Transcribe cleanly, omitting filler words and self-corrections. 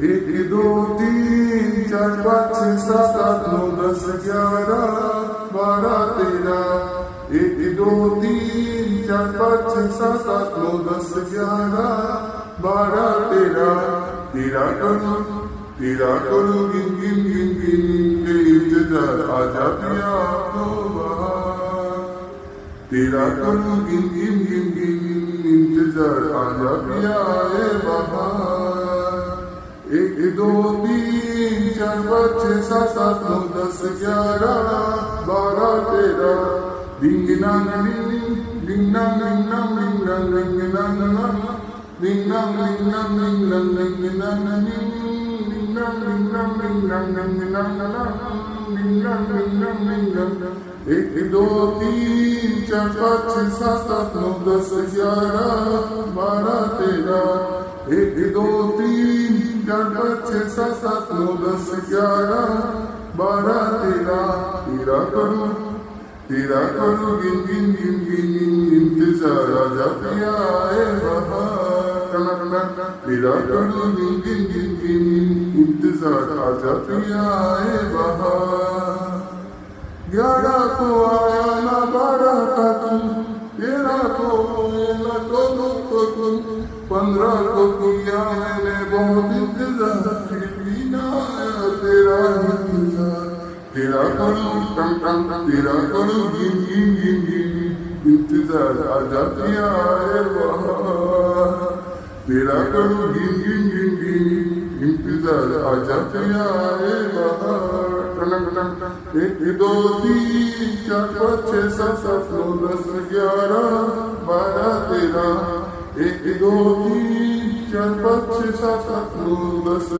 एक दो तीन चार पाँच छः सात आठ नौ दस ग्यारह बारह तेरह। एक दो तीन चार पाँच छः सात आठ नौ दस ग्यारह बारह तेरह। तेरा करूँ गिन गिन गिन गिन के इंतजार आजा पिया तो बहार। तेरा करूँ गिन गिन गिन गिन इंतजार आजा पिया ए बहार। एक दो तीन चार पाँच छः सात आठ नौ दस ग्यारह बारह तेरह। डिंग नांग डिंग डिंग नांग डिंग नांग डिंग नांग डिंग नांग नांग डिंग नांग डिंग नांग डिंग नांग डिंग नांग डिंग नांग डिंग नांग डिंग नांग डिंग नांग डिंग नांग डिंग नांग डिंग नांग। एक दो तीन चार पाँच छः सात आठ नौ दस ग्यारह बारह तेरह। एक दो तीन चार पाँच छः सात आठ नौ दस ग्यारह बारह तेरह। तेरा करूँ गिन गिन गिन गिन इंतजार आजा पिया ए बहार। तेरा करूँ गिन गिन गिन गिन इंतजार आजा पिया ए बहार। 11 को आया ना 12 का तुम, 13 को ना तो तुम, 15 को किया मैंने बहुत इंतजार फिर भी ना आया तेरा इंतजार। तेरा करूँ टंग टंग तेरा करूँ गिन गिन गिन गिन इंतजार आजा पिया ए बहार। तेरा करूँ गिन गिन गिन गिन इंतजार आजा पिया ए बहार। एक दो तीन चार पाँच छः सात आठ नौ दस ग्यारह बारह तेरह। एक दो तीन चार पाँच छः सात आठ नौ दस